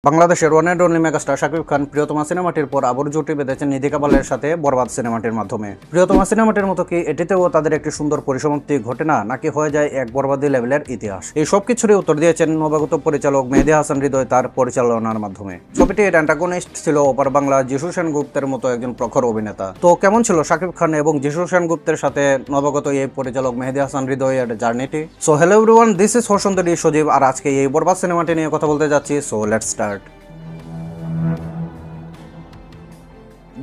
বাংলাদেশের one and only megastar Shakib Khan Priyotoma সিনেমাটির পর আবার জুটি বেঁধেছেন নিধি কাপালের সাথে বরবাদ সিনেমাটির মাধ্যমে। প্রিয়তমা সিনেমাটির মতো কি এটিতেও তাদের একটি সুন্দর পরিসমাপ্তি ঘটে না, নাকি হয়ে যায় এক বরবাদি লেভেলের ইতিহাস? এই সব কিছুরই উত্তর দিয়েছেন নবাগত পরিচালক মেহেদী হাসান হৃদয় তার পরিচালনার মাধ্যমে। ছবিটির অ্যান্টাগনিস্ট ছিল ওপার বাংলা যিশু সেনগুপ্তের মতো একজন প্রখর অভিনেতা। তো কেমন ছিল শাকিব খান এবং যিশু সেনগুপ্তের সাথে নবাগত এই পরিচালক মেহেদী হাসান হৃদয়ের জার্নিটি? So hello everyone, this is Horshondori Sajib, আর আজকে এই বরবাদ সিনেমাটি নিয়ে কথা বলতে যাচ্ছি। So let's start.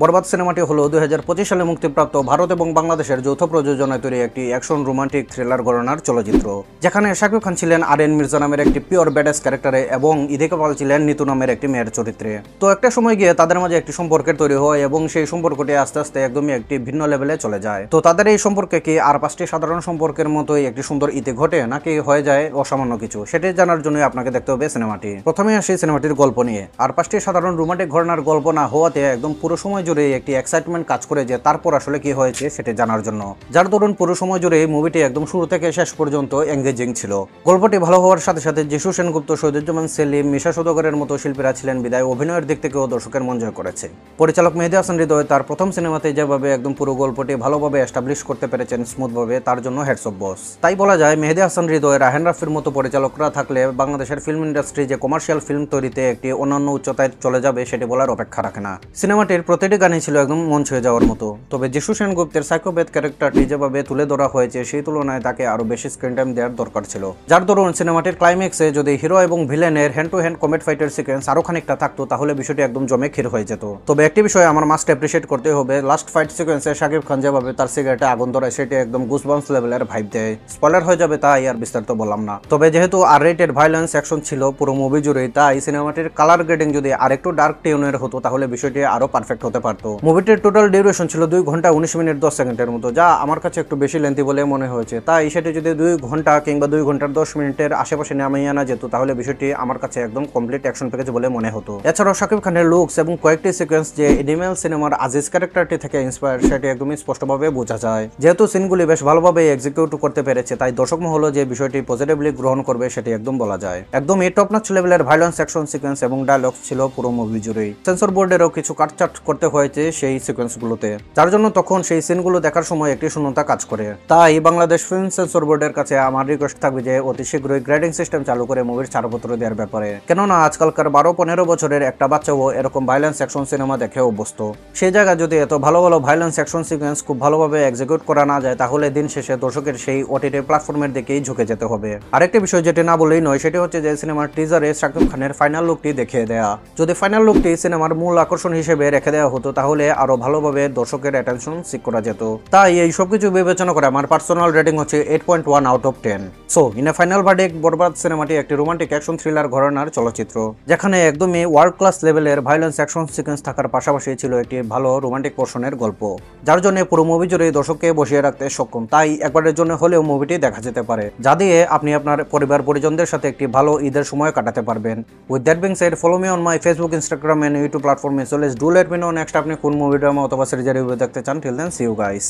বরবাদ সিনেমাটি হলো 2025 সালে মুক্তিপ্রাপ্ত ভারত এবং বাংলাদেশের যৌথ প্রযোজনায় তৈরি একটি অ্যাকশন রোমান্টিক থ্রিলার ঘরানার চলচ্চিত্র, যেখানে শাকিব খান ছিলেন আরএন মির্জা নামের একটি পিওর ব্যাডাস ক্যারেক্টারে এবং নিধি কাপাল ছিলেন নিতু নামের একটি মেয়ের চরিত্রে। তো একটা সময় গিয়ে তাদের মাঝে একটি সম্পর্কের তৈরি হয় এবং সেই সম্পর্কটি আস্তে আস্তে একদমই একটি ভিন্ন লেভেলে চলে যায়। তো তাদের এই সম্পর্কে কি আর 5টি সাধারণ সম্পর্কের মতোই একটি সুন্দর ইতি ঘটে, নাকি হয়ে যায় অসামান্য কিছু? সেটি জানার জন্য আপনাকে দেখতে হবে সিনেমাটি। প্রথমে আসি সিনেমাটির গল্প নিয়ে। আর 5টি সাধারণ রোমান্টিক ঘটনার গল্প না হওয়াতে একদম পুরো সময় জুড়ে একটি এক্সাইটমেন্ট কাজ করে যে তারপর আসলে কি হয়েছে সেটা জানার জন্য, যার দরুন পুরো সময় জুড়ে এই মুভিটি একদম শুরু থেকে শেষ পর্যন্ত এঙ্গেজিং ছিল। গল্পটি ভালো হওয়ার সাথে সাথে যিশু সেনগুপ্ত, শহীদুজ্জামান সেলিম, মিশা সওদাগরের মতো শিল্পীরা ছিলেন বিদায় অভিনয়ের দিক থেকেও দর্শকের মন জয় করেছে। পরিচালক মেহেদী হাসান হৃদয় তার প্রথম সিনেমাতে যেভাবে একদম পুরো গল্পটি ভালোভাবে এস্টাবলিশ করতে পেরেছেন স্মুথভাবে, তার জন্য হেডস অফ বস। তাই বলা যায় মেহেদী হাসান হৃদয়, রাহেন রাফির মতো পরিচালকরা থাকলে বাংলাদেশের ফিল্ম ইন্ডাস্ট্রি যে কমার্শিয়াল ফিল্ম তৈরিতে একটি অন্যান্য উচ্চতায় চলে যাবে সেটি বলার অপেক্ষা রাখে না। সিনেমাটির প্রতিটি গানই ছিল একদম মন ছুঁয়ে যাওয়ার মতো। তবে যিশু সেনগুপ্তের সাইকোপ্যাথ ক্যারেক্টারটি যেভাবে তুলে ধরা হয়েছে সেই তুলনায় তাকে আরো বেশি স্ক্রিন টাইম দেওয়ার দরকার ছিল, যার দরুন সিনেমাটির ক্লাইম্যাক্সে যদি হিরো এবং ভিলেনের hand to hand combat fighter sequence আরো খানিকটা থাকতো তাহলে বিষয়টি একদম জমে ক্ষীর হয়ে যেত। তবে একটি বিষয় আমার মাস্ট অ্যাপ্রিশিয়েট করতে হবে, লাস্ট ফাইট সিকোয়েন্সে শাকিব খান যেভাবে তার সিগারেটে আগুন ধরায় সেটি একদম গুসবাম্পস লেভেলের ভাইব দেয়। স্পয়লার হয়ে যাবে তাই আর বিস্তারিত বললাম না। তবে যেহেতু আর রেটেড ভায়োলেন্স অ্যাকশন ছিল পুরো মুভি জুড়েই, তাই সিনেমাটির কালার গ্রেডিং যদি আরেকটু ডার্ক টিউনের হতো তাহলে বিষয়টি আরো পারফেক্ট হতে পারতো। মুভিটির টোটাল ডিউরেশন ছিল 2 ঘন্টা 19 মিনিট 10 সেকেন্ডের মতো, যা আমার কাছে একটু বেশি লেন্থি বলে মনে হয়েছে। তাই সেটি যদি 2 ঘন্টা কিংবা 2 ঘন্টার 10 মিনিটের আশেপাশে নামিয়ে আনা যেত তাহলে বিষয়টি আমার কাছে একদম কমপ্লিট অ্যাকশন প্যাকেজ বলে মনে হতো। এছাড়াও শাকিব খানের লুকস এবং কয়েকটি সিকোয়েন্স যে এনিমেল সিনেমার আজিজ ক্যারেক্টারটি থেকে ইন্সপায়ার সেটি একদমই স্পষ্টভাবে বোঝা যায়। যেহেতু সিনগুলি বেশ ভালোভাবে এক্সিকিউট করতে পেরেছে তাই দর্শক মহল যে বিষয়টি পজিটিভলি গ্রহণ করবে সেটি একদম বলা যায়। একদমই টপ নচ লেভেলের ভায়োলেন্স অ্যাকশন সিকোয়েন্স এবং ডায়লগ ছিল পুরো মুভি জুড়েই। সেন্সর বোর্ডেরও কিছু কাটছাট করতে হয়েছে সেই সিকোয়েন্সগুলোতে, যার জন্য তখন সেই সিনগুলো দেখার সময় একটি শূন্যতা কাজ করে। তাই বাংলাদেশ ফিল্ম সেন্সর বোর্ডের কাছে আমার রিকোয়েস্ট থাকবে যে অতি শীঘ্রই গ্রেডিং সিস্টেম চালু করে মুভির ছাড়পত্র দেওয়ার ব্যাপারে। কেননা আজকালকার 12-15 বছরের একটা বাচ্চাও এরকম ভায়োলেন্স অ্যাকশন সিনেমা দেখে অভ্যস্ত। সেই জায়গায় যদি এত ভালো ভালো ভায়োলেন্স অ্যাকশন সিকোয়েন্স খুব ভালোভাবে এক্সিকিউট করা না যায় তাহলে দিন শেষে দর্শকের সেই ওটিটি প্ল্যাটফর্মের দিকেই ঝুঁকে যেতে হবে। আরেকটি বিষয় যেটি না বলেই নয় সেটি হচ্ছে যে সিনেমার টিজারে শাকিব খানের ফাইনাল লুকটি দেখিয়ে দেয়া। যদি ফাইনাল লুকটি সিনেমার মূল আকর্ষণ হিসেবে রেখে দেওয়া হতো তাহলে আরো ভালোভাবে দর্শকের অ্যাটেনশন সিক করা যেত। তাই এই সবকিছু বিবেচনা করে আমার পার্সোনাল রেটিং হচ্ছে 8.1 out of 10। So in a final verdict, Borbaad সিনেমাটি একটি রোমান্টিক অ্যাকশন থ্রিলার ঘরানার চলচ্চিত্র, যেখানে একদমই ওয়ার্ল্ড ক্লাস লেভেলের ভায়োলেন্স অ্যাকশন সিকোয়েন্স থাকার পাশাপাশি ছিল একটি ভালো রোমান্টিক পোর্শনের গল্প, যার জন্য পুরো মুভি জুড়ে দর্শককে বসিয়ে রাখতে সক্ষম। তাই একবারের জন্য হলেও মুভিটি দেখা যেতে পারে, যা দিয়ে আপনি আপনার পরিবার পরিজনদের সাথে একটি ভালো ঈদের সময় কাটাতে পারবেন। With that being said, follow me on my Facebook, Instagram and YouTube প্ল্যাটফর্মে। So let's do let me know next আপনি কোন মুভি ড্রামা অথবা সিরিজের রিভিউ দেখতে চান। Till then, see you guys.